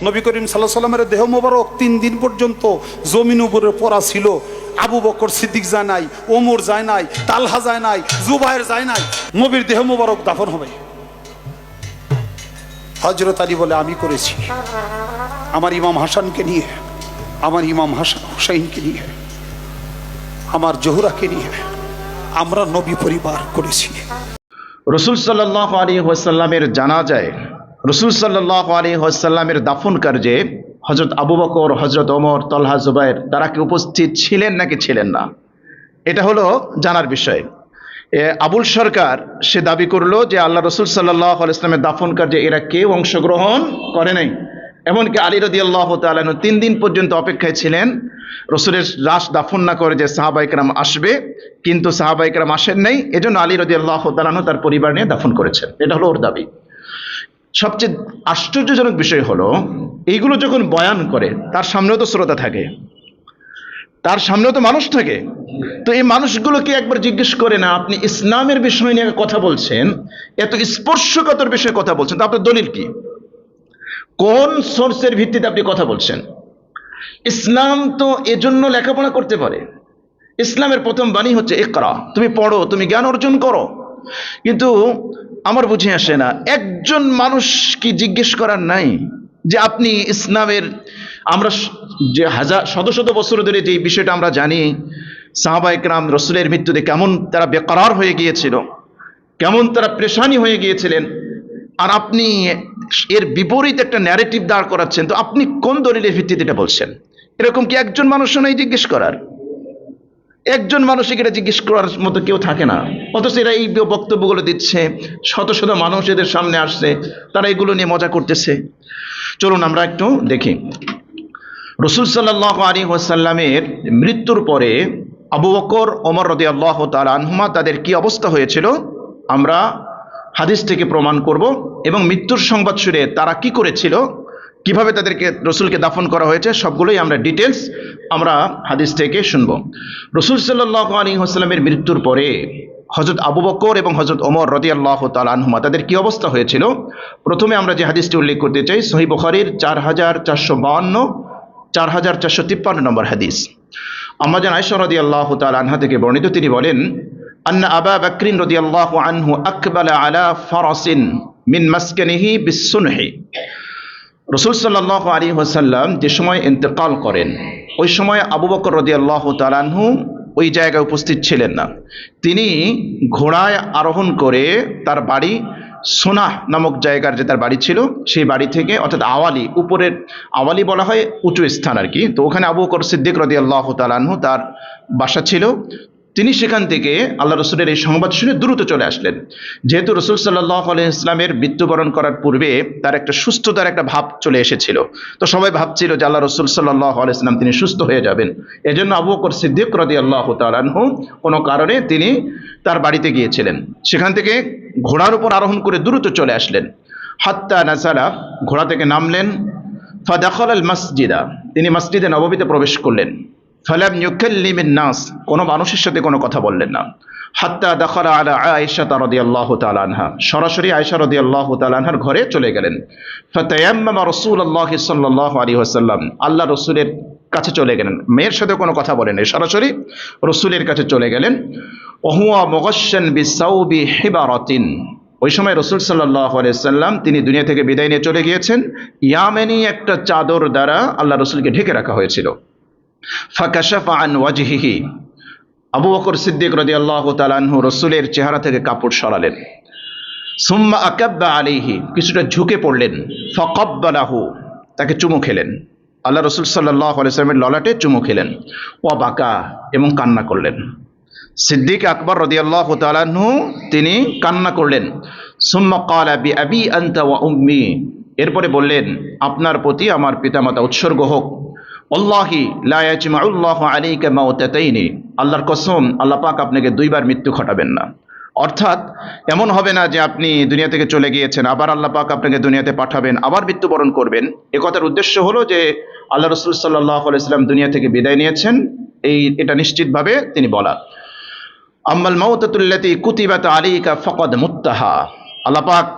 নবী করিম সাল্লাল্লাহু আলাইহি সাল্লামের দেহ মোবারক 3 দিন পর্যন্ত জমিন উপরে পড়া ছিল। আবু বকর সিদ্দিক যায় নাই, ওমর যায় নাই, তালহা যায় নাই, জুবায়ের যায় নাই। নবীর দেহ মোবারক দাফন হবে। হযরত আলী বলে আমি করেছি, আমার ইমাম হাসানকে নিয়ে, আমার ইমাম হাসান হুসাইনকে নিয়ে, আমার জোহরাকে নিয়ে আমরা নবী পরিবার করেছি। রাসূল সাল্লাল্লাহু আলাইহি ওয়াসাল্লামের জানাজায়, রাসূল সাল্লাল্লাহু আলাইহি ওয়াসাল্লামের দাফন কার্যে হযরত আবু বকর, হযরত ওমর, তালহা, জুবায়ের তারা কি উপস্থিত ছিলেন নাকি ছিলেন না, এটা হলো জানার বিষয়। আবুল সরকার সে দাবি করলো যে আল্লাহ রাসূল সাল্লাল্লাহু আলাইহি ওয়াসাল্লামের দাফন কার্যে এরা কেউ অংশগ্রহণ করে নাই। এমনকি আলী রাদিয়াল্লাহু তাআলা আনহু 3 দিন পর্যন্ত অপেক্ষায় ছিলেন রসুলের লাশ দাফন না করে যে সাহাবায়ে কেরাম আসবে, কিন্তু সাহাবায়ে কেরাম আসেন নাই। এজন্য আলী রাদিয়াল্লাহু তাআলা আনহু তার পরিবার নিয়ে দাফন করেছেন। এটা হলো ওর দাবি। সবচেয়ে আশ্চর্যজনক বিষয় হলো এইগুলো যখন বয়ান করে তার সামনেও তো শ্রোতা থাকে, তার সামনেও তো মানুষ থাকে। তো এই মানুষগুলোকে একবার জিজ্ঞেস করে না, আপনি ইসলামের বিষয় নিয়ে কথা বলছেন, এত স্পর্শকাতর বিষয়ে কথা বলছেন, তো আপনার দলিল কি? কোন সোর্সের ভিত্তিতে আপনি কথা বলছেন? ইসলাম তো এজন্য লেখাপড়া করতে পারে। ইসলামের প্রথম বাণী হচ্ছে ইকরা, তুমি পড়ো, তুমি জ্ঞান অর্জন করো। কিন্তু আমার বুঝে আসে না, একজন মানুষ কি জিজ্ঞেস করার নাই যে আপনি ইসলামের, আমরা যে শত শত বছর ধরে যে বিষয়টা আমরা জানি, সাহাবায়ে কেরাম রসুলের মৃত্যুতে কেমন তারা বেকরার হয়ে গিয়েছিল, কেমন তারা পেরেশানি হয়ে গিয়েছিলেন, আর আপনি এর বিপরীত একটা ন্যারেটিভ দাঁড় করাচ্ছেন। তো আপনি কোন দলিলের ভিত্তিতে এটা বলছেন? এরকম কি একজন মানুষও নাই জিজ্ঞেস করার? একজন মানুষ এটা জিজ্ঞেস করার মতো কেউ থাকে না, অথচ এরা এই বক্তব্যগুলো দিচ্ছে, শত শত মানুষ এদের সামনে আসছে, তারা এগুলো নিয়ে মজা করতেছে। চলুন আমরা একটু দেখি রাসূল সাল্লাল্লাহু আলাইহি ওয়াসাল্লামের মৃত্যুর পরে আবু বকর, ওমর রাদিয়াল্লাহু তাআলা আনহুমা তাদের কি অবস্থা হয়েছিল আমরা হাদিস থেকে প্রমাণ করব, এবং মৃত্যুর সংবাদ শুনে তারা কি করেছিল, কিভাবে তাদেরকে রসুলকে দাফন করা হয়েছে, সবগুলোই আমরা ডিটেলস আমরা হাদিস থেকে শুনবো। রাসূল সাল্লাল্লাহু আলাইহি ওয়াসাল্লামের মৃত্যুর পরে হযরত আবু বকর এবং হযরত ওমর রাদিয়াল্লাহু তাআলা আনহুমা তাদের কি অবস্থা হয়েছিল, প্রথমে আমরা যে হাদিসটি উল্লেখ করতে চাই সহিহ বুখারীর 4452 4453 নম্বর হাদিস। আম্মা জান আয়েশা রাদিয়াল্লাহু তাআলা আনহা থেকে বর্ণিত, তিনি বলেন, আন্না আবা বকর রাদিয়াল্লাহু আনহু আকবালা আলা ফারাসিন মিন মাসকানিহি বিসসুনহি। রাসূল সাল্লাল্লাহু আলাইহি ওয়াসাল্লাম যে সময় ইন্তেকাল করেন, ওই সময় আবু বকর রাদিয়াল্লাহু তাআলা আনহু ওই জায়গায় উপস্থিত ছিলেন না। তিনি ঘোড়ায় আরোহণ করে তার বাড়ি সোনাহ নামক জায়গার যে তার বাড়ি ছিল, সেই বাড়ি থেকে, অর্থাৎ আওয়ালি, উপরের আওয়ালি বলা হয় উঁচু স্থান আর কি, তো ওখানে আবু বকর সিদ্দিক রাদিয়াল্লাহু তাআলা আনহু তার বাসা ছিল। তিনি সেখান থেকে আল্লাহ রসুলের এই সংবাদ শুনে দ্রুত চলে আসলেন। যেহেতু রসুল সাল্লাল্লাহু আলাইহি ওয়াসাল্লামের মৃত্যুবরণ করার পূর্বে তার একটা সুস্থতার একটা ভাব চলে এসেছিল, তো সবাই ভাবছিল যে আল্লাহ রসুল সাল্লাল্লাহু আলাইহি ওয়াসাল্লাম তিনি সুস্থ হয়ে যাবেন। এজন্য আবু বকর সিদ্দিক রাদিয়াল্লাহু তাআলা আনহু কোনো কারণে তিনি তার বাড়িতে গিয়েছিলেন, সেখান থেকে ঘোড়ার উপর আরোহণ করে দ্রুত চলে আসলেন। হাত্তা নাযালা, ঘোড়া থেকে নামলেন। ফাদাখালাল মাসজিদা, তিনি মসজিদে নববীতে প্রবেশ করলেন। ফালাম ইউকাল্লিমিন নাস, কোনো মানুষের সাথে কোনো কথা বললেন না। হাত্তা দাখালা আলা আয়েশা রাদিয়াল্লাহু তাআলা আনহা, সরাসরি আয়েশা রাদিয়াল্লাহু তাআলা আনহার ঘরে চলে গেলেন। ফাতায়াম্মামা রাসূলুল্লাহ সাল্লাল্লাহু আলাইহি ওয়াসাল্লাম, আল্লাহ রসুলের কাছে চলে গেলেন, মেয়ের সাথে কোনো কথা বলেন নাই, সরাসরি রসুলের কাছে চলে গেলেন। ওহুয়া মুগাশশান বিসাউবি হিবারাতিন, ওই সময় রসুল সাল্লাল্লাহু আলাইহি ওয়াসাল্লাম তিনি দুনিয়া থেকে বিদায় নিয়ে চলে গিয়েছেন। ইয়ামেনি একটা চাদর দ্বারা আল্লাহ রসুলকে ঢেকে রাখা হয়েছিল। ফাকাশাফা আন ওয়াজহিহি, আবু বকর সিদ্দিক রাদিয়াল্লাহু তাআলা আনহু রসুলের চেহারা থেকে কাপড় সরালেন। সুম্মা আকাব্বা আলাইহি, কিছুটা ঝুঁকে পড়লেন। ফাকাব্বালাহু, তাকে চুমু খেলেন। আল্লাহ রসুল সাল্লাল্লাহু আলাইহি ওয়াসাল্লামের ললাটে চুমু খেলেন। ওয়া বাকা, এবং কান্না করলেন। সিদ্দিক আকবর রাদিয়াল্লাহু তাআলা আনহু তিনি কান্না করলেন। সুম্মা ক্বালা বিআবি আনতা ওয়া উম্মি, এরপরে বললেন, আপনার প্রতি আমার পিতামাতা উৎসর্গ হোক। আল্লাহি লা ইয়াজমাউল্লাহু আলাইকা মাউতাতাইনি, আল্লাহর কসম, আল্লাহ পাক আপনাকে দুইবার মৃত্যু ঘটাবেন না। অর্থাৎ এমন হবে না যে আপনি দুনিয়া থেকে চলে গিয়েছেন, আবার আল্লাহ পাক আপনাকে দুনিয়াতে পাঠাবেন, আবার মৃত্যুবরণ করবেন। এ কথার উদ্দেশ্য হলো যে আল্লাহ রাসূল সাল্লাল্লাহু আলাইহি ওয়াসাল্লাম দুনিয়া থেকে বিদায় নিয়েছেন, এটা নিশ্চিতভাবে তিনি বলা। আম্মাল মাউতাতুল্লাতী কুতিবাত আলাইকা ফাকাদ মুত্তাহা, আল্লাহ পাক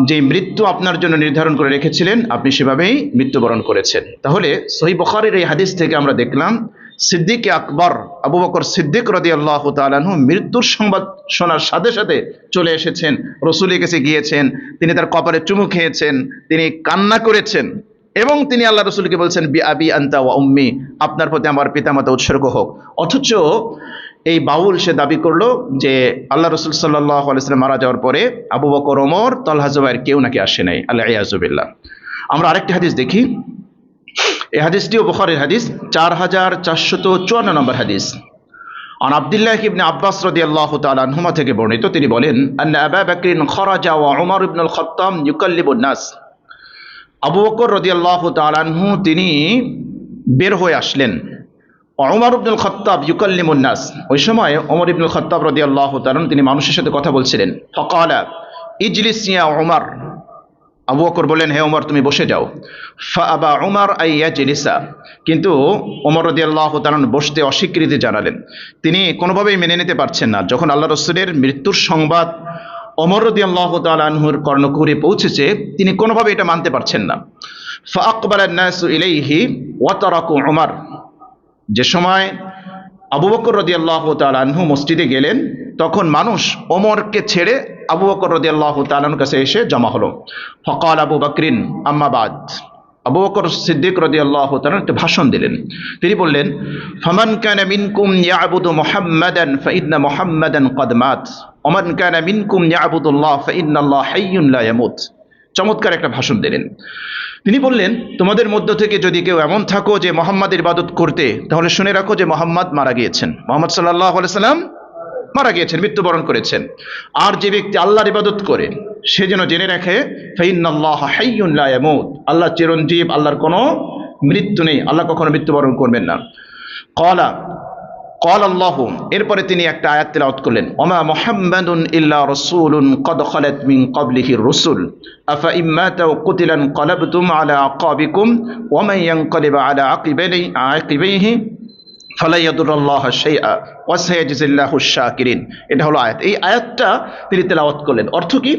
যে মৃত্যু আপনার জন্য নির্ধারণ করে রেখেছিলেন আপনি সেভাবেই মৃত্যুবরণ করেছেন। তাহলে সহিহ বুখারীর এই হাদিস থেকে আমরা দেখলাম সিদ্দিক আকবর আবু বকর সিদ্দিক রাদিয়াল্লাহু তাআলা আনহু মৃত্যুর সংবাদ শোনার সাথে সাথে চলে এসেছেন, রাসূলের কাছে গিয়েছেন, তিনি তার কপালে চুমু খেয়েছেন, তিনি কান্না করেছেন এবং তিনি আল্লাহ রাসূলকে বলছেন বি আবি আনতা ওয়া উম্মি, আপনার প্রতি আমার পিতামাতা উৎসর্গ হোক। অথচ এই বাউল সে দাবি করলো যে আল্লাহ রাসূল সাল্লাল্লাহু আলাইহি ওয়াসাল্লাম মারা যাওয়ার পরে আবু বকর, ওমর, তালহা, জুবায়ের কেউ নাকি আসে নাই। আল্লাহ ইয়াযু বিল্লাহ। আমরা আরেকটি হাদিস দেখি, এই হাদিসটিও বুখারীর হাদিস, 4454 নম্বর হাদিস। আন আব্দুল্লাহ ইবনে আব্বাস রাদিয়াল্লাহু তাআলা আনহুমা থেকে বর্ণিত, তিনি বলেন আন্না আবু বকর খরাজা ওয়া উমর ইবনে আল খাত্তাব ইউকাল্লিবুন নাস। আবু বকর রাদিয়াল্লাহু তাআলা আনহু তিনি বের হয়ে আসলেন, ওমর ইবনে আল খাত্তাব ইউকাল্লিমুন নাস, ওই সময় ওমর ইবনে আল খাত্তাব রাদিয়াল্লাহু তাআলা তিনি মানুষের সাথে কথা বলছিলেন। ফাকালা ইজলিস ইয়া উমর, আবু বকর বললেন হে ওমর তুমি বসে যাও। ফাআবা উমর আই ইয়াজলিসা, কিন্তু ওমর রাদিয়াল্লাহু তাআলা বসতে অস্বীকৃতি জানালেন। তিনি কোনোভাবেই মেনে নিতে পারছেন না যখন আল্লাহ রাসূলের মৃত্যুর সংবাদ ওমর রাদিয়াল্লাহু তাআলা আনহুর কর্ণকুহরে পৌঁছেছে, তিনি কোনোভাবে এটা মানতে পারছেন না। ফাআকবালান নাসু ইলাইহি ওয়া তারাকু উমর, যে সময় আবু বকর রাদিয়াল্লাহু তাআলা আনহু মসজিদে গেলেন তখন মানুষ ওমরকে ছেড়ে আবু বকর রাদিয়াল্লাহু তাআলা আনহুর কাছে এসে জমা হলো। ফাকাল আবু বকরিন আম্মা বাদ, আবু বকর সিদ্দিক রাদিয়াল্লাহু তাআলা একটা ভাষণ দিলেন। তিনি বললেন ফামান কানা মিনকুম ইয়াবুদু মুহাম্মাদান ফাইন্না মুহাম্মাদান ক্বাদ মাত ওয়া মান কানা মিনকুম ইয়াবুদুল্লাহ ফাইন্নাল্লাহ হাইয়্যুন লা ইয়ামুত। চমৎকার একটা ভাষণ দিলেন। তিনি বললেন তোমাদের মধ্য থেকে যদি কেউ এমন থাকো যে মুহাম্মাদের ইবাদত করতে, তাহলে শুনে রাখো যে মুহাম্মদ মারা গিয়েছেন, মুহাম্মদ সাল্লাল্লাহু আলাইহি সাল্লাম মারা গিয়েছেন, মৃত্যুবরণ করেছেন। আর যে ব্যক্তি আল্লাহর ইবাদত করে সে যেন জেনে রাখে ফাইন্নাল্লাহ হাইয়্যুন লা ইয়ামুত, আল্লাহ চিরঞ্জীব, আল্লাহর কোনো মৃত্যু নেই, আল্লাহ কখনো মৃত্যুবরণ করবেন না। ক্বালা আল্লাহু, এরপরে তিনি একটা আয়াত তেলাওয়াত করলেন, ওমা মুহাম্মাদুন ইল্লা রাসূলুন ক্বাদ খালাত মিন ক্বাবলিহির রুসুল আফা ইম্মাতা ওয়া কুতিলা ইনকালাবতুম আলা আকাবিকুম ওয়া মান ইয়ানকালিব আলা আকিবাইহি ফালা ইয়াদুরুল্লাহ শাইআ ওয়া সায়াজজিল্লাহুশ শাকিরিন। এটা হলো আয়াত। এই আয়াতটা তিনি তেলাওয়াত করলেন। অর্থ কি?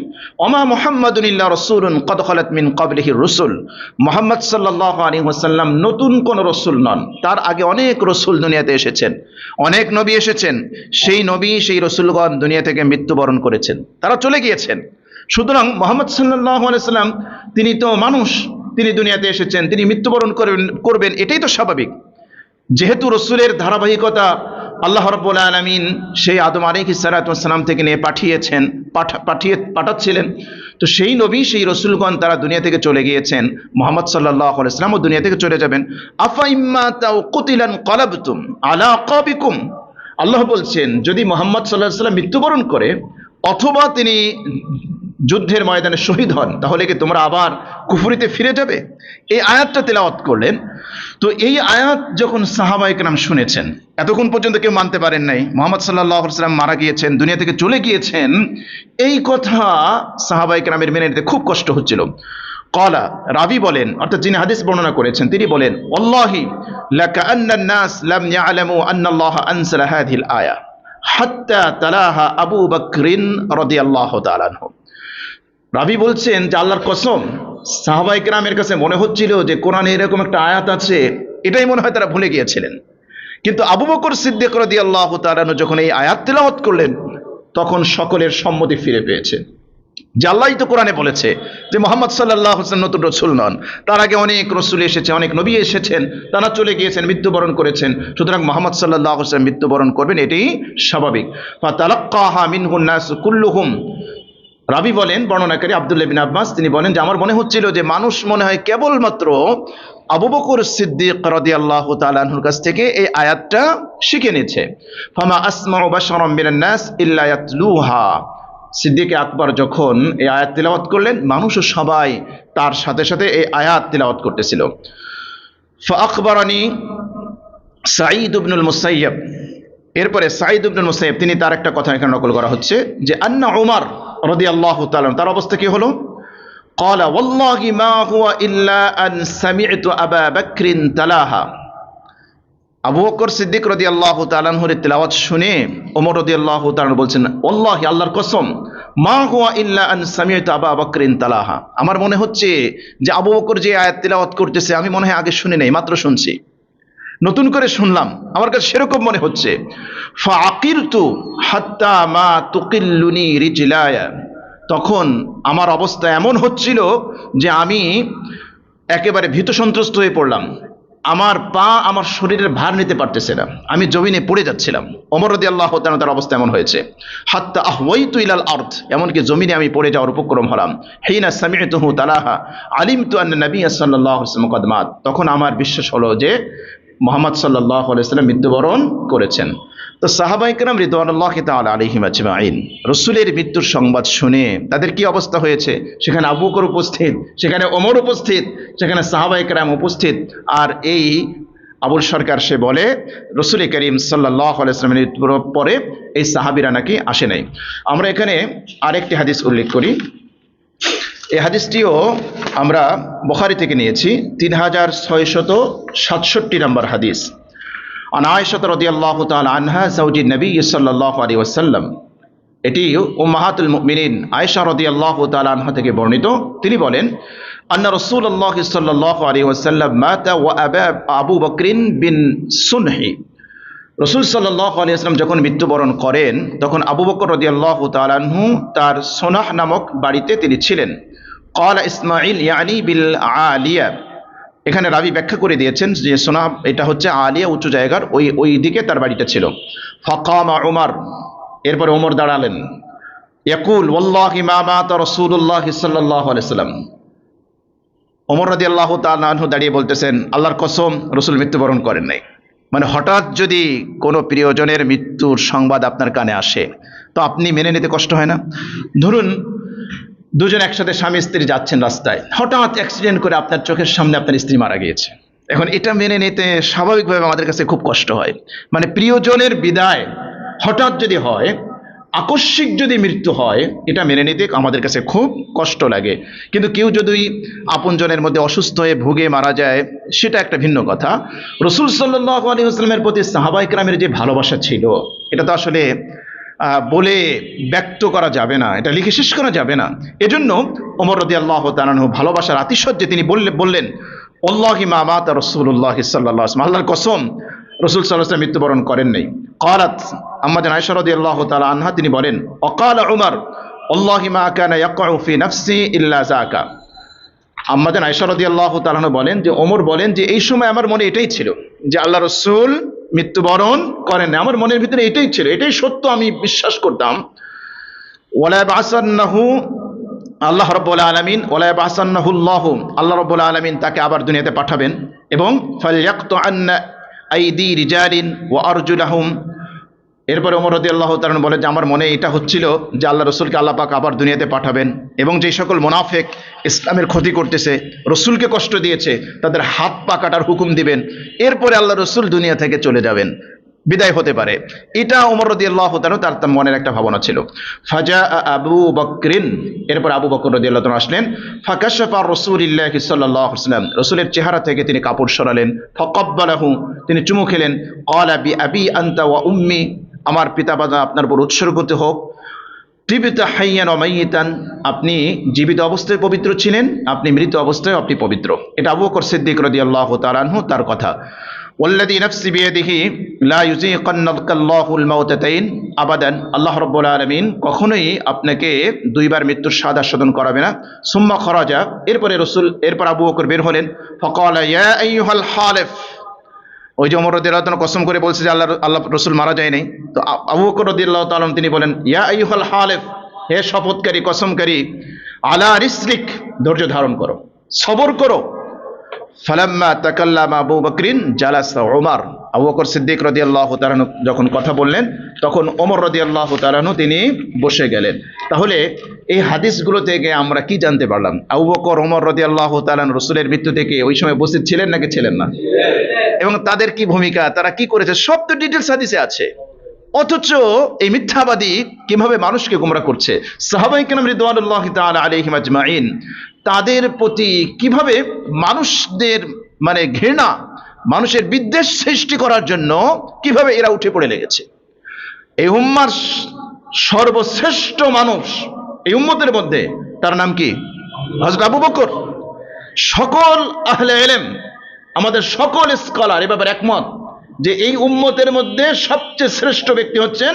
ওমা মুহাম্মাদুন ইল্লা রাসূলুন ক্বাদ খালাত মিন ক্বাবলিহির রুসুল, মুহাম্মদ সাল্লাল্লাহু আলাইহি ওয়াসাল্লাম নতুন কোন রাসূল নন, তার আগে অনেক রাসূল দুনিয়াতে এসেছেন, অনেক নবী এসেছেন, সেই নবী সেই রাসূলগণ দুনিয়া থেকে মৃত্যুবরণ করেছেন, তারা চলে গিয়েছেন। সুতরাং মুহাম্মদ সাল্লাল্লাহু আলাইহি ওয়াসাল্লাম তিনি তো মানুষ, তিনি দুনিয়াতে এসেছেন, তিনি মৃত্যুবরণ করবেন, এটাই তো স্বাভাবিক। যেহেতু রসুলের ধারাবাহিকতা আল্লাহ রাব্বুল আলামিন সেই আদম আলাইহিস সালাতু ওয়াস সালাম থেকে নিয়ে পাঠাচ্ছিলেন, তো সেই নবী সেই রসুলগণ তারা দুনিয়া থেকে চলে গিয়েছেন, মুহাম্মদ সাল্লাল্লাহু আলাইহি ওয়াসাল্লামও দুনিয়া থেকে চলে যাবেন। আফা ইম্মাতা ওয়া কুতিলা ইনকালাবতুম আলা আকাবিকুম, আল্লাহ বলছেন যদি মুহাম্মদ সাল্লাল্লাহু আলাইহি ওয়াসাল্লাম মৃত্যুবরণ করে অথবা তিনি যুদ্ধের ময়দানে শহীদ হন, তাহলে কি তোমরা আবার কুফরিতে ফিরে যাবে? এই আয়াতটা তেলাওয়াত করলেন। তো এই আয়াত যখন সাহাবায়ে কেরাম শুনেছেন, এতক্ষণ পর্যন্ত কেউ মানতে পারেন নাই মুহাম্মদ সাল্লাল্লাহু আলাইহি ওয়াসাল্লাম মারা গিয়েছেন, দুনিয়া থেকে চলে গিয়েছেন, এই কথা সাহাবায়ে কেরামের মেনে নিতে খুব কষ্ট হচ্ছিল। ক্বালা, রাবি বলেন, অর্থাৎ যিনি হাদিস বর্ণনা করেছেন তিনি বলেন ওয়াল্লাহি লাকান্নান নাস লাম ইয়ালামু আন্নাল্লাহ আনজালা হাযিহিল আয়া হাত্তা তালাহা আবু বকরিন রাদিয়াল্লাহু তাআলা আনহু। রাবি বলছেন যে আল্লাহর কসম, সাহাবায়ে কেরামের কাছে মনে হচ্ছিল যে কোরআনে এরকম একটা আয়াত আছে, এটাই মনে হয় তারা ভুলে গিয়েছিলেন। কিন্তু আবু বকর সিদ্দিক রাদিয়াল্লাহু তাআলা আনহু যখন এই আয়াত তেলাওয়াত করলেন তখন সকলের সম্মতি ফিরে পেয়েছে যে আল্লাহই তো কোরআনে বলেছে যে মুহাম্মদ সাল্লাল্লাহু আলাইহি ওয়াসাল্লাম নতুন রাসূল নন, তার আগে অনেক রাসূল এসেছে, অনেক নবী এসেছেন, তারা চলে গিয়েছেন, মৃত্যুবরণ করেছেন, সুতরাং মুহাম্মদ সাল্লাল্লাহু আলাইহি ওয়াসাল্লাম মৃত্যুবরণ করবেন, এটাই স্বাভাবিক। ফাতালাক্কাহা মিনহুন নাস কুল্লুহুম, রাবি বলেন, বর্ণনাকারী আব্দুল্লাহ বিন আব্বাস তিনি বলেন যে আমার মনে হচ্ছিল যে মানুষ মনে হয় কেবলমাত্র আবু বকর সিদ্দিক রাদিয়াল্লাহু তাআলা আনহুর কাছ থেকে এই আয়াতটা শিখে নিয়েছে। ফামা আসমাউ বাশারাম মিনান নাস ইল্লা ইয়াতলুহা, সিদ্দিক আকবর যখন এই আয়াত তিলাওয়াত করলেন মানুষও সবাই তার সাথে সাথে এই আয়াত তিলাওয়াত করতেছিল। ফাআখবারানি সাঈদ ইবনুল মুসাইয়্যিব, এরপরে সাঈদ ইবনুল মুসাইয়্যিব তিনি তার একটা কথা এখানে নকল করা হচ্ছে যে আন্না উমর রাদিয়াল্লাহু তাআলা তার অবস্থা কি হলো, ক্বালা ওয়াল্লাহি মা হুয়া ইল্লা আন সামি'তু আবা বকরিন তালাহা, আবু বকর সিদ্দিক রাদিয়াল্লাহু তাআলা আনহুর তিলাওয়াত শুনে ওমর রাদিয়াল্লাহু তাআলা বলছেন ওয়াল্লাহি, আল্লাহর কসম, মা হুয়া ইল্লা আন সামিআতু আবা বকরিন তালাহা। আমার মনে হচ্ছে যে আবু বকর যে আয়াত তিলাওয়াত করতেছে আমি মনে হয় আগে শুনি নাই, মাত্র শুনছি, নতুন করে শুনলাম, আমার কাছে সেরকম মনে হচ্ছে। ফাআকিরতু হাত্তা মা তুকিল্লুনি রিজলায়া। তখন আমার অবস্থা এমন হচ্ছিল যে আমি একেবারে ভীত সন্ত্রস্ত হয়ে পড়লাম, আমার পা আমার শরীরের ভার নিতে পারতেছে না, আমি জমিনে পড়ে যাচ্ছিলাম। ওমর রাদিয়াল্লাহু তাআলা তার অবস্থা এমন হয়েছে, হাত্তা আহওয়াইতু ইলাল আরদ, এমনকি জমিনে আমি পড়ে যাওয়ার উপক্রম হলাম। হিনা সামি'তুহু তালাহা আলিমতু আন্না নবিয়্য সাল্লাল্লাহু আলাইহি ওয়াসাল্লাম কদ মাত। তখন আমার বিশ্বাস হলো যে মুহাম্মদ সাল্লাল্লাহু আলাইহি ওয়াসাল্লাম মৃত্যুবরণ করেছেন। তো সাহাবায়ে কেরাম রিদওয়ানুল্লাহি তাআলা আলাইহিম আজমাইন রাসূলের মৃত্যুর সংবাদ শুনে তাদের কি অবস্থা হয়েছে, সেখানে আবু বকর উপস্থিত, সেখানে ওমর উপস্থিত, সেখানে সাহাবায়ে কেরাম উপস্থিত। আর এই আবুল সরকার সে বলে রাসূল করিম সাল্লাল্লাহু আলাইহি ওয়াসাল্লামের মৃত্যুর পরে এই সাহাবীরা নাকি আসে নাই। আমরা এখানে আরেকটি হাদিস উল্লেখ করি। এই হাদিসটিও আমরা বুখারী থেকে নিয়েছি, 3667 নম্বর হাদিস। আন আয়েশা রাদিয়াল্লাহু তাআলা আনহা যাওজি নবী সাল্লাল্লাহু আলাইহি ওয়াসাল্লাম, এটি উম্মাহাতুল মুমিনিন আয়েশা রাদিয়াল্লাহু তাআলা আনহা থেকে বর্ণিত। তিনি বলেন, আন্না রাসূলুল্লাহ সাল্লাল্লাহু আলাইহি ওয়াসাল্লাম মাতা ওয়া আবু বকরিন বিন সুনহি। রাসূল সাল্লাল্লাহু আলাইহি ওয়াসাল্লাম যখন মৃত্যুবরণ করেন তখন আবু বকর রাদিয়াল্লাহু তাআলা আনহু তার সুনাহ নামক বাড়িতে তিনি ছিলেন। ক্বালা ইসমাঈল ইয়ানি বিল আলিয়া। এখানে রাবি ব্যাখ্যা করে দিয়েছেন যে সুনাহ এটা হচ্ছে আলিয়া, উঁচু জায়গার, ওই দিকে তার বাড়িটা ছিল। ফাকামা উমর, এরপরে ওমর দাঁড়ালেন। ইয়াকুল ওয়াল্লাহি মা মাতা রাসূলুল্লাহ সাল্লাল্লাহু আলাইহি ওয়াসাল্লাম। ওমর রাদিয়াল্লাহু তাআলা আনহু দাঁড়িয়ে বলতেছেন, আল্লাহর কসম রাসূল মৃত্যুবরণ করেন নাই। মানে হঠাৎ যদি কোনো প্রিয়জনের মৃত্যুর সংবাদ আপনার কানে আসে তো আপনি মেনে নিতে কষ্ট হয় না? ধরুন দুজন একসাথে স্বামী স্ত্রী যাচ্ছেন রাস্তায়, হঠাৎ অ্যাক্সিডেন্ট করে আপনার চোখের সামনে আপনার স্ত্রী মারা গিয়েছে। এখন এটা মেনে নিতে স্বাভাবিকভাবে আমাদের কাছে খুব কষ্ট হয়। মানে প্রিয়জনের বিদায় হঠাৎ যদি হয়, আকস্মিক যদি মৃত্যু হয়, এটা মেনে নিতে আমাদের কাছে খুব কষ্ট লাগে। কিন্তু কেউ যদি আপনজনের মধ্যে অসুস্থ হয়ে ভুগে মারা যায় সেটা একটা ভিন্ন কথা। রাসূল সাল্লাল্লাহু আলাইহি ওয়াসাল্লামের প্রতি সাহাবায়ে কেরামের যে ভালোবাসা ছিল এটা তো আসলে বলে ব্যক্ত করা যাবে না, এটা লিখে শেষ করা যাবে না। এজন্য ওমর রাদিয়াল্লাহু তাআলা আনহু ভালোবাসার আতিশয্যে তিনি বললেন, আল্লাহি মা মাতা রাসূলুল্লাহ সাল্লাল্লাহু আলাইহি ওয়াসাল্লাম, আল্লাহর কসম রাসূল সাল্লাল্লাহু আলাইহি ওয়াসাল্লাম মৃত্যুবরণ করেন নাই। ক্বালাত, আম্মা জান আয়েশা রাদিয়াল্লাহু তাআলা আনহা তিনি বলেন, ওয়াকালা উমর আল্লাহি মা কানা ইয়াকউ ফি নাফসি ইল্লা যাকা। আম্মা জান আয়েশা রাদিয়াল্লাহু তাআলা আনহা বলেন যে ওমর বলেন যে এই সময় আমার মনে এটাই ছিল যে আল্লাহ রাসূল মৃত্যুবরণ করেন না, আমার মনের ভিতরে এটাই ছিল, এটাই সত্য, আমি বিশ্বাস করতাম। ওয়ালা বাসান্নাহু, আল্লাহ রাব্বুল আলামিন, ওয়ালা বাসান্নাহুল্লাহু, আল্লাহ রাব্বুল আলামিন তাকে আবার দুনিয়াতে পাঠাবেন, এবং ফালইয়াকতু আন্না আইদি রিজালিন ওয়া আরজুলাহুম। এরপরে ওমর রাদিয়াল্লাহু তাআলা বলেন যে আমার মনে এটা হচ্ছিল যে আল্লাহ রসুলকে আল্লাহ পাক আবার দুনিয়াতে পাঠাবেন, এবং যে সকল মুনাফিক ইসলামের ক্ষতি করতেছে, রসুলকে কষ্ট দিয়েছে, তাদের হাত পা কাটার হুকুম দিবেন, এরপরে আল্লাহ রসুল দুনিয়া থেকে চলে যাবেন, বিদায় হতে পারে। এটা ওমর রাদিয়াল্লাহু তাআলা তার মনের একটা ভাবনা ছিল। ফাজা আবু বকরিন, এরপর আবু বকর রাদিয়াল্লাহু তাআলা আসলেন। ফাকাশাফা রাসূলুল্লাহি সাল্লাল্লাহু আলাইহি ওয়াসাল্লাম, রাসূলের চেহারা থেকে তিনি কাপড় সরালেন। ফাকাব্বালাহু, তিনি চুমু খেলেন। ক্বালা বি আবি আনতা ওয়া উম্মি, আমার পিতা মাতা আপনার উপর উৎসর্গিত হোক। তিবতা হাইয়ান ওয়া মাইয়িতান, আপনি জীবিত অবস্থায় পবিত্র ছিলেন, আপনি মৃত অবস্থায় আপনি পবিত্র। এটা আবু বকর সিদ্দিক রাদিয়াল্লাহু তাআলা আনহু তার কথা। ওয়াল্লাযী নাফসি বিয়াদিহি লা ইউযীকান্নাকাল্লাহুল মাউতাতাইন আবাদান, আল্লাহ রাব্বুল আলামিন কখনোই আপনাকে দুইবার মৃত্যুর স্বাদ আস্বাদন করাবে না। সুম্মা খরাজা, এরপর আবু বকর বের হলেন। ফাকালা ইয়া আইয়ুহাল হালিফ, ওই যে ওমর রাদিয়াল্লাহু তাআলা কসম করে বলছে যে আল্লাহ রসুল মারা যায় নাই, তো আবু বকর রাদিয়াল্লাহু তাআলা তিনি বলেন, ইয়া আইয়ুহাল হালিফ, হে শপথকারী কসমকারী, আলা রিসলিক, ধৈর্য ধারণ করো, সবর করো। ফালাম্মা তাকাল্লামা আবু বকরিন জালাসা উমর, আবু বকর সিদ্দিক রাদিয়াল্লাহু তাআলা যখন কথা বললেন তখন ওমর রাদিয়াল্লাহু তাআলা তিনি বসে গেলেন। তাহলে এই হাদিসগুলো থেকে আমরা কি জানতে পারলাম? আবু বকর ওমর রাদিয়াল্লাহু তাআলা রাসূলের মৃত্যু থেকে ওই সময় উপস্থিত ছিলেন নাকি ছিলেন না, এবং তাদের কি ভূমিকা, তারা কি করেছে, সব তো ডিটেলস হাদিসে আছে। অথচ এই মিথ্যাবাদী কিভাবে মানুষকে গোমরাহ করছে, সাহাবায়ে কেরাম রিদওয়ানুল্লাহি তাআলা আলাইহিম আজমাইন তাদের প্রতি কিভাবে মানুষদের মানে ঘৃণা, মানুষের বিদ্বেষ সৃষ্টি করার জন্য কিভাবে এরা উঠে পড়ে লেগেছে। এই উম্মার সর্বশ্রেষ্ঠ মানুষ এই উম্মতের মধ্যে, তার নাম কি? হযরত আবু বকর। সকল আহলে ইলম, আমাদের সকল স্কলার এ ব্যাপারে একমত যে এই উম্মতের মধ্যে সবচেয়ে শ্রেষ্ঠ ব্যক্তি হচ্ছেন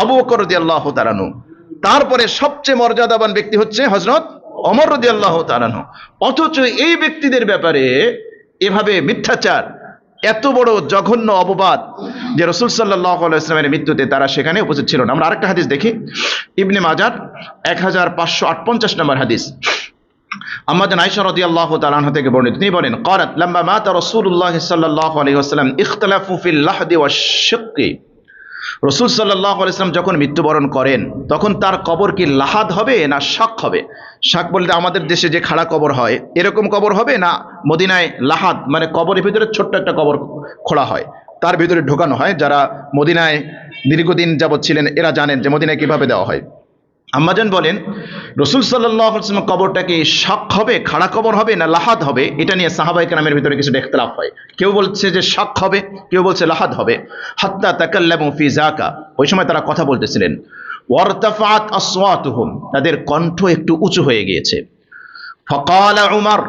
আবু বকর রাদিয়াল্লাহু তাআলা আনহু। তারপরে সবচেয়ে মর্যাদাবান ব্যক্তি হচ্ছে হযরত ওমর রাদিয়াল্লাহু তাআলা আনহু। অথচ এই ব্যক্তিদের ব্যাপারে এভাবে মিথ্যাচার, এত বড় জঘন্য অপবাদ যে রাসূল সাল্লাল্লাহু আলাইহি ওয়াসাল্লামের মৃত্যুতে তারা সেখানে উপস্থিত ছিল না। আমরা আরেকটা হাদিস দেখি, ইবনে মাজাহ 1558 নম্বর হাদিস। আম্মাজান আয়েশা রাদিয়াল্লাহু তাআলা আনহা থেকে বর্ণিত, তিনি বলেন, ক্বালাত লাম্মা মাতা রাসূলুল্লাহ সাল্লাল্লাহু আলাইহি ওয়াসাল্লাম ইখতালাফু ফিল লাহদি ওয়াশ-শিক্কি। রাসূল সাল্লাল্লাহু আলাইহি ওয়াসাল্লাম যখন মৃত্যুবরণ করেন তখন তার কবর কি লাহাদ হবে না শাক হবে? শাক বলতে আমাদের দেশে যে খাড়া কবর হয় এরকম কবর হবে, না মদিনায় লাহাদ মানে কবরের ভিতরে ছোট্ট একটা কবর খোঁড়া হয়, তার ভিতরে ঢোকানো হয়? যারা মদিনায় দীর্ঘদিন যাবৎ ছিলেন এরা জানেন যে মদিনায় কিভাবে দেওয়া হয়। আম্মাজান বলেন, রাসূল সাল্লাল্লাহু আলাইহি ওয়াসাল্লাম কবরটা কি শাক হবে, খাড়া কবর হবে না লাহাদ হবে? এটা নিয়ে সাহাবায়ে কেরামের ভিতরে কিছু ইখতিলাফ হয়। কেউ বলছে যে শাক হবে, কেউ বলছে লাহাদ হবে। হাত্তা তাকাল্লামু ফি যাকা, ওই সময় তারা কথা বলতেছিলেন। ওয়ারতাফাত আসওয়াতুহুম, তাদের কণ্ঠ একটু উঁচু হয়ে গিয়েছে। ফাকালা উমর,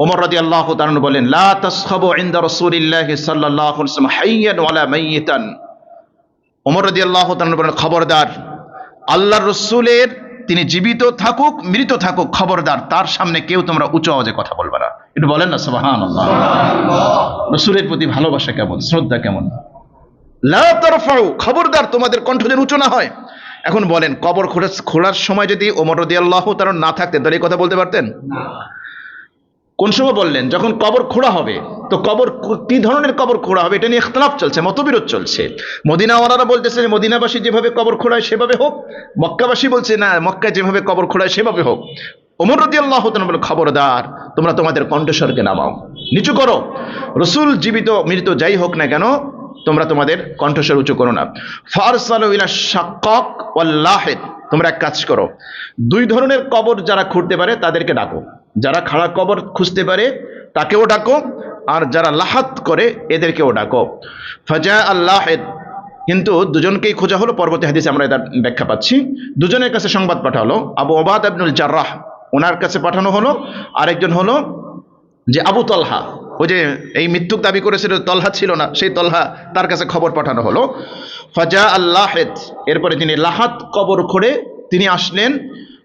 ওমর রাদিয়াল্লাহু তাআলা বলেন, লা তাসখাবু ইনদা রাসূলিল্লাহি সাল্লাল্লাহু আলাইহি ওয়াসাল্লাম হাইয়ান ওয়ালা মাইয়িতান। ওমর রাদিয়াল্লাহু তাআলা বলেন, খবরদার, আল্লাহর রসুলের তিনি জীবিত থাকুক মৃত থাকুক, খবরদার তার সামনে কেউ তোমরা উঁচু আওয়াজে কথা বলবে না। একটু বলেন না সুবহানাল্লাহ। রসুলের প্রতি ভালোবাসা কেমন, শ্রদ্ধা কেমন। লা তারফাউ, খবরদার তোমাদের কণ্ঠ যেন উঁচু না হয়। এখন বলেন, কবর খোঁড়ার সময় যদি ওমর রাদিয়াল্লাহু তাআলা না থাকতেন তাহলে এই কথা বলতে পারতেন? কোন সময় বললেন? যখন কবর খোঁড়া হবে। তো কবর কি ধরনের কবর খোঁড়া হবে এটা নিয়ে ইখতিলাফ চলছে, মতবিরোধ চলছে। মদিনাওয়ালারা বলতেছে মদিনাবাসী যেভাবে কবর খোঁড়ায় সেভাবে হোক, মক্কাবাসী বলছে না মক্কায় যেভাবে কবর খোঁড়ায় সেভাবে হোক। ওমর রাদিয়াল্লাহু তাআলা বলেন, খবরদার তোমরা তোমাদের কণ্ঠস্বরকে নামাও, নিচু করো। রাসূল জীবিত মৃত যাই হোক না কেন তোমরা তোমাদের কণ্ঠস্বর উঁচু করো না। ফারসালু ইলা শাক্কাক ওয়াল লাহিদ, তোমরা এক কাজ করো, দুই ধরনের কবর যারা খুঁড়তে পারে তাদেরকে ডাকো। যারা খাড়া কবর খুঁজতে পারে তাকেও ডাকো, আর যারা লাহাদ করে এদেরকেও ডাকো। ফাজা আল্লাহিদ, কিন্তু দুজনকেই খোঁজা হলো। পরবর্তী হাদিসে আমরা এটা ব্যাখ্যা পাচ্ছি। দুজনের কাছে সংবাদ পাঠালো। আবু উবাদা ইবনুল জাররাহ ওনার কাছে পাঠানো হলো, আরেকজন হলো যে আবু তলহা, ওই যে এই মৃত্যুক দাবি করেছিল তলহা ছিল না, সেই তলহা, তার কাছে খবর পাঠানো হলো। ফাজা আল্লাহিদ, এরপরে তিনি লাহাদ কবর খোঁড়ে তিনি আসলেন।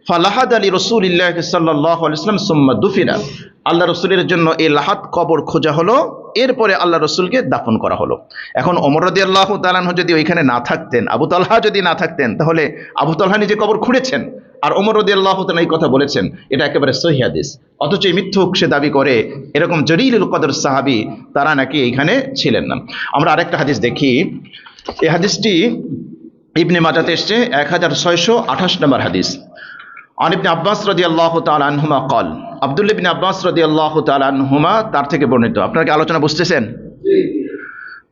ফালাহাদ আলী রাসূলিল্লাহ সাল্লাল্লাহু আলাইহি ওয়াসাল্লাম সুম্মা দুফিনা, আল্লাহ রসুলের জন্য এই লাহাদ কবর খোঁজা হলো, এরপরে আল্লাহ রসুলকে দাফন করা হলো। এখন ওমর রাদিয়াল্লাহু তাআলা আনহু যদি ওইখানে না থাকতেন, আবু তালহা যদি না থাকতেন, তাহলে আবু তালহা নিজে কবর খুঁড়েছেন আর ওমর রাদিয়াল্লাহু তাআলা এই কথা বলেছেন, এটা একেবারে সহিহ হাদিস। অথচ এই মিথ্যুক সে দাবি করে এরকম জলিলুল কদর সাহাবী তারা নাকি এইখানে ছিলেন না। আমরা আরেকটা হাদিস দেখি, এই হাদিসটি ইবনে মাজাতে এসছে 1628 নম্বর হাদিস। عن ابن عباس رضي الله تعالى عنهما قال, আব্দুল্লাহ ইবনে আব্বাস রাদিয়াল্লাহু তাআলা আনহুমা তার থেকে বর্ণিত। আপনারা কি আলোচনা বুঝতেছেন?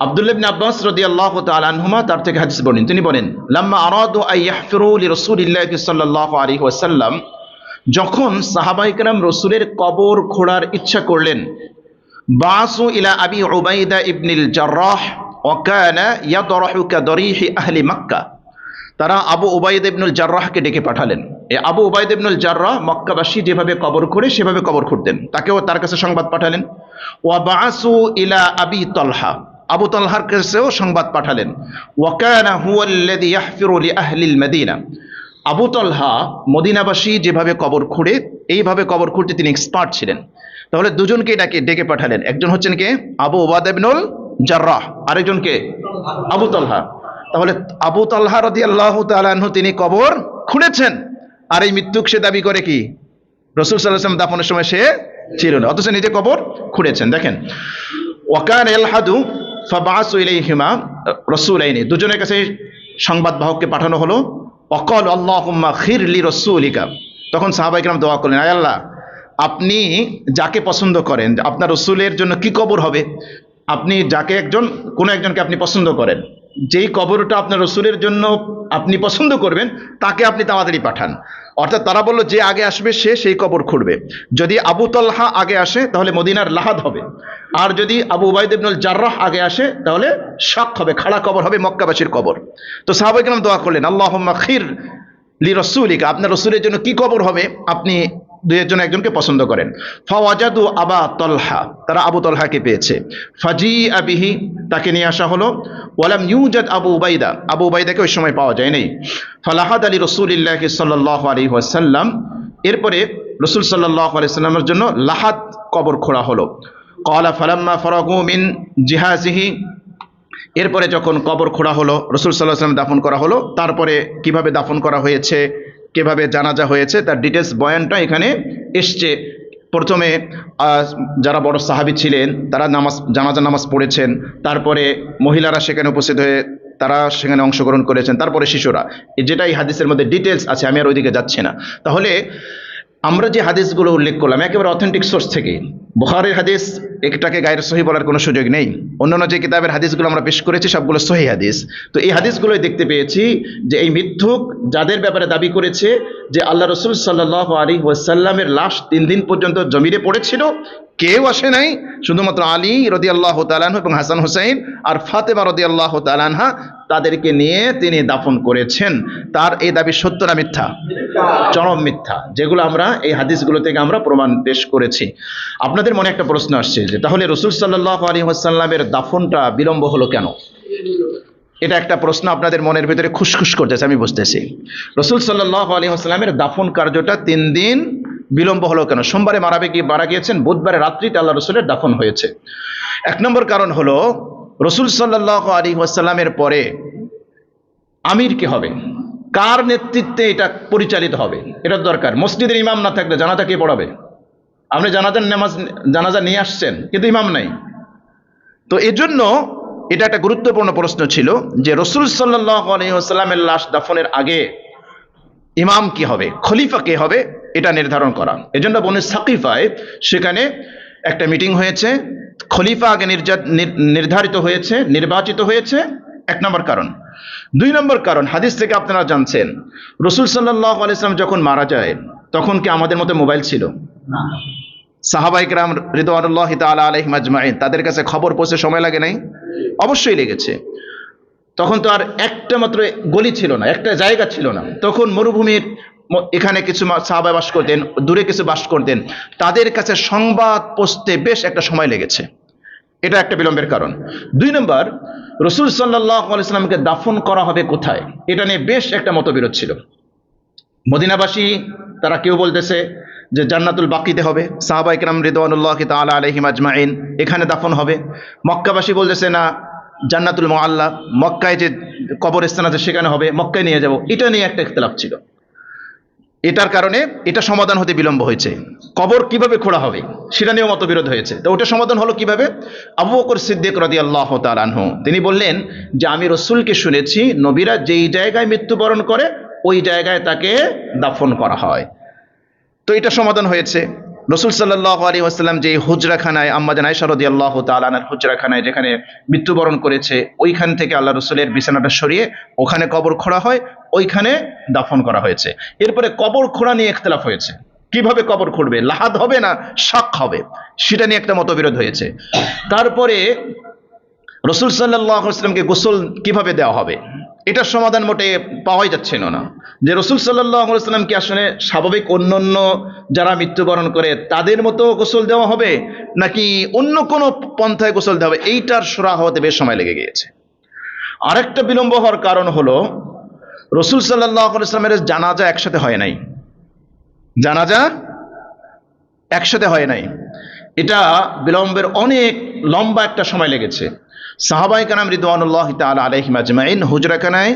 আব্দুল্লাহ ইবনে আব্বাস রাদিয়াল্লাহু তাআলা আনহুমা তার থেকে হাদিস বর্ণিত। তিনি বলেন, লাম্মা আরাদু আন ইয়াহফিরু লিরাসূলিল্লাহি সাল্লাল্লাহু আলাইহি ওয়াসাল্লাম, যখন সাহাবায়ে কেরাম রাসূলের কবর খোঁড়ার ইচ্ছা করলেন, বাসু ইলা আবি উবাইদা ইবনিল জাররাহ ওয়া কানা ইয়াদরাহু কাদরিহি আহলি মক্কা, তারা আবু উবাইদা ইবনুল জাররাহকে ডেকে পাঠালেন। এই আবু উবাইদা ইবনুল জাররাহ মক্কাবাসী যেভাবে কবর খোঁড়ে সেভাবে কবর খুঁড়তেন, তাকেও তার কাছে সংবাদ পাঠালেন। ওয়া বাসু ইলা আবি তলহা, আবু তলহার কাছেও সংবাদ পাঠালেন। ওয়া কানা হুয়াল্লাযী ইয়াহফিরু লি আহলিল মদিনা, আবু তলহা মদিনাবাসী যেভাবে কবর খুঁড়ে এইভাবে কবর খুঁড়তে তিনি এক্সপার্ট ছিলেন। তাহলে দুজনকে ডেকে পাঠালেন, একজন হচ্ছেন কে? আবু উবাইদা ইবনুল জাররাহ, আরেকজন কে? আবু তলহা। তাহলে আবু তালহা রাদিয়াল্লাহু তাআলা আনহু তিনি কবর খুঁড়েছেন, আর এই মৃত্যুক সে দাবি করে কি রাসূল সাল্লাল্লাহু আলাইহি ওয়াসাল্লাম দাফনের সময় সে ছিল না, অথচ নিজে কবর খুঁড়েছেন। দেখেন, ওয়াকান ইলহাদু ফাবাসু ইলাইহিমা রাসূলাইনি, দুজনের কাছে সংবাদ বাহককে পাঠানো হলো। ওয়াকাল আল্লাহুম্মা খির লি রাসূলিকা, তখন সাহাবায়ে কেরাম দোয়া করলেন, আয় আল্লাহ, আপনি যাকে পছন্দ করেন, আপনার রাসূলের জন্য কি কবর হবে, আপনি যাকে কোনো একজনকে আপনি পছন্দ করেন, যেই কবরটা আপনার রসুলের জন্য আপনি পছন্দ করবেন তাকে আপনি তাড়াতাড়ি পাঠান। অর্থাৎ তারা বলল যে আগে আসবে সে সেই কবর খুঁড়বে। যদি আবু তলহা আগে আসে তাহলে মদিনার লাহাদ হবে, আর যদি আবু উবাইদা ইবনুল জাররাহ আগে আসে তাহলে শাক হবে, খাড়া কবর হবে, মক্কাবাসীর কবর। তো সাহাবায়ে কেরাম দোয়া করলেন, আল্লাহুম্মা খির লি রসুলিকা, আপনার রসুলের জন্য কি কবর হবে, আপনি দুইয়ের জন্য একজনকে পছন্দ করেন। ফাওয়াজাদু আবা তলহা, তারা আবু তলহাকে পেয়েছে। ফাজি আবিহি, তাকে নিয়ে আসা হলো। ওয়ালাম ইউজাদ আবু উবাইদা, আবু উবাইদাকে ওই সময় পাওয়া যায় নাই। ফালাহাদ আলী রসুলিল্লাহ সাল্লাল্লাহু আলাইহি ওয়াসাল্লাম, এরপরে রসুল সাল্লাল্লাহু আলাইহি ওয়াসাল্লামের জন্য লাহাদ কবর খোঁড়া হলো। ক্বালা ফালাম্মা ফারাগু মিন জিহাজিহি, এরপরে যখন কবর খোঁড়া হলো, রসুল সাল্লাল্লাহু আলাইহি ওয়াসাল্লাম দাফন করা হলো, তারপরে কিভাবে দাফন করা হয়েছে, কিভাবে জানাজা হয়েছে, তার ডিটেলস বয়ানটা এখানে এসছে। প্রথমে যারা বড় সাহাবী ছিলেন তারা জানাজা নামাজ পড়েছেন, তারপরে মহিলারা সেখানে উপস্থিত হয়ে তারা সেখানে অংশগ্রহণ করেছেন, তারপরে শিশুরা, যেটা এই হাদিসের মধ্যে ডিটেলস আছে, আমি আর ওইদিকে যাচ্ছি না। তাহলে আমরা যে হাদিসগুলো উল্লেখ করলাম একেবারে অথেন্টিক সোর্স থেকে, বুখারীর হাদিস, এটাকে গায়ের সহি বলার কোনো সুযোগ নেই। অন্যান্য যে কিতাবের হাদিসগুলো আমরা পেশ করেছি সবগুলো সহি হাদিস। তো এই হাদিসগুলোই দেখতে পেয়েছি যে এই মিথ্যুক যাদের ব্যাপারে দাবি করেছে যে আল্লাহ রসুল সাল্লাল্লাহু আলাইহি ওয়াসাল্লামের লাশ 3 দিন পর্যন্ত জমিনে পড়েছিল, কেউ আসে নাই, শুধুমাত্র আলী রাদিয়াল্লাহু তাআলা আনহু এবং হাসান হুসাইন আর ফাতেমা রাদিয়াল্লাহু তাআলা আনহা, তাদেরকে নিয়ে তিনি দাফন করেছেন। তার এই দাবি সত্য না মিথ্যা? চরম মিথ্যা, যেগুলো আমরা এই হাদিসগুলো থেকে আমরা প্রমাণ পেশ করেছি। আপনাদের মনে একটা প্রশ্ন আসছে যে তাহলে রসুল সাল্লাল্লাহু আলাইহি ওয়াসাল্লামের দাফনটা বিলম্ব হলো কেন? এটা একটা প্রশ্ন আপনাদের মনের ভিতরে খুশখুশ করতেছে, আমি বুঝতেছি। রসুল সাল্লাল্লাহু আলাইহি ওয়াসাল্লামের দাফন কার্যটা 3 দিন বিলম্ব হলো কেন? সোমবারে মারা গিয়েছেন, বুধবারে রাত্রিতে আল্লাহ রসুলের দাফন হয়েছে। 1 নম্বর কারণ হলো রসুল সাল্লাল্লাহু আলাইহি ওয়াসাল্লামের পরে আমির কে হবে, কার নেতৃত্বে এটা পরিচালিত হবে, এটা দরকার। মসজিদের ইমাম না থাকলে জানাজা কে পড়াবে? আপনি জানাজা নিয়ে আসছেন কিন্তু ইমাম নাই। তো এজন্য এটা একটা গুরুত্বপূর্ণ প্রশ্ন ছিল যে রসুল সাল্লাল্লাহু আলাইহি ওয়াসাল্লামের লাশ দাফনের আগে ইমাম কি হবে, খলিফা কে হবে, এটা নির্ধারণ করা। এজন্য বনু সাকিফায় সেখানে একটা মিটিং হয়েছে, খলিফা আগে নির্ধারিত হয়েছে, নির্বাচিত হয়েছে, 1 নম্বর কারণ। 2 নম্বর কারণ, হাদিস থেকে আপনারা জানছেন রসুল সাল্লাল্লাহু আলাইহি ওয়াসাল্লাম যখন মারা যায় তখন কি আমাদের মতো মোবাইল ছিল? না। সাহাবায়ে কেরাম রিদওয়ানুল্লাহি তাআলা আলাইহিম আজমাইন, তাদের কাছে খবর পৌঁছে সময় লাগে নাই? অবশ্যই লেগেছে। তখন তো আর একটা মাত্র গলি ছিল না, একটা জায়গা ছিল না। তখন মরুভূমির এখানে কিছু সাহাবা বাস করতেন, দূরে কিছু বাস করতেন, তাদের কাছে সংবাদ পৌঁছতে বেশ একটা সময় লেগেছে। এটা একটা বিলম্বের কারণ। 2 নম্বর, রসুল সাল্লাল্লাহু আলাইহি ওয়াসাল্লামকে দাফন করা হবে কোথায়, এটা নিয়ে বেশ একটা মতবিরোধ ছিল। মদিনাবাসী তারা কেউ বলতেছে যে জান্নাতুল বাকিতে হবে, সাহাবায়ে কেরাম রিদওয়ানুল্লাহি তাআলা আলাইহিম আজমাইন এখানে দাফন হবে। মক্কাবাসী বলতেছে না, জান্নাতুল মুআল্লা, মক্কায় যে কবরস্থান আছে সেখানে হবে, মক্কায় নিয়ে যাব। এটা নিয়ে একটা ইখতিলাফ ছিল। এটার কারণে এটা সমাধান হতে বিলম্ব হয়েছে। কবর কিভাবে খোঁড়া হবে সেটা নিয়েও মতবিরোধ হয়েছে। তো ওটা সমাধান হলো কিভাবে? আবু বকর সিদ্দিক রাদিয়াল্লাহু তাআলা আনহু তিনি বললেন যে আমি রসুলকে শুনেছি নবীরা যেই জায়গায় মৃত্যুবরণ করে ওই জায়গায় তাকে দাফন করা হয়। তো এটা সমাধান হয়েছে। রসুল সাল্লাল্লাহু আলাইহি ওয়াসাল্লাম যে হুজরাখানায়, আম্মাজান আয়েশা রাদিয়াল্লাহু তাআলা আনহার হুজরাখানায় যেখানে মৃত্যুবরণ করেছে, ওইখান থেকে আল্লাহ রসুলের বিছানাটা সরিয়ে ওখানে কবর খোঁড়া হয়, ওইখানে দাফন করা হয়েছে। এরপরে কবর খোঁড়া নিয়ে ইখতিলাফ হয়েছে, কিভাবে কবর খুঁড়বে, লাহাদ হবে না শাক হবে, সেটা নিয়ে একটা মতবিরোধ হয়েছে। তারপরে রসুল সাল্লাল্লাহু আলাইহি ওয়াসাল্লামকে গোসল কিভাবে দেওয়া হবে, এটার সমাধান মোটে পাওয়াই যাচ্ছিল না। যে রসুল সাল্লাল্লাহু আলাইহি ওয়াসাল্লাম কি আসলে স্বাভাবিক অন্যান্য যারা মৃত্যুবরণ করে তাদের মতো গোসল দেওয়া হবে নাকি অন্য কোনো পন্থায় গোসল দেওয়া হবে, এইটার সুরাহা হতে বেশ সময় লেগে গিয়েছে। আরেকটা বিলম্ব হওয়ার কারণ হলো রসুল সাল্লাল্লাহু আলাইহি ওয়াসাল্লামের জানাজা একসাথে হয় নাই। জানাজা একসাথে হয় নাই, এটা বিলম্বের অনেক লম্বা একটা সময় লেগেছে। সাহাবায়ে কেরাম রিদওয়ানুল্লাহি তাআলা আলাইহিম আজমাইন হুজরাখানায়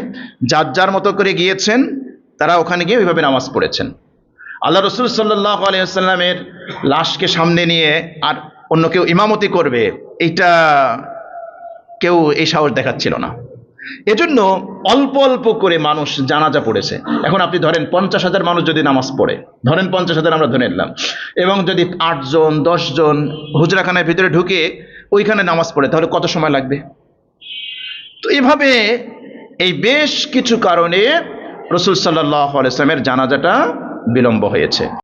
যার যার মতো করে গিয়েছেন, তারা ওখানে গিয়ে ওইভাবে নামাজ পড়েছেন। আল্লাহ রসুল সাল্লাল্লাহু আলাইহি ওয়াসাল্লামের লাশকে সামনে নিয়ে আর অন্য কেউ ইমামতি করবে, এইটা কেউ এই সাহস দেখাচ্ছিল না। এজন্য অল্প অল্প করে মানুষ জানাজা পড়েছে। এখন আপনি ধরেন 50,000 মানুষ যদি নামাজ পড়ে, ধরেন 50,000 আমরা ধরে নিলাম, এবং যদি 8 জন 10 জন হুজরাখানার ভিতরে ঢুকে ওইখানে নামাজ পড়ে, তাহলে কত সময় লাগবে? তো এভাবে এই বেশ কিছু কারণে রসুল সাল্লাল্লাহু আলাইহি ওয়াসাল্লামের জানাজাটা বিলম্ব হয়েছে।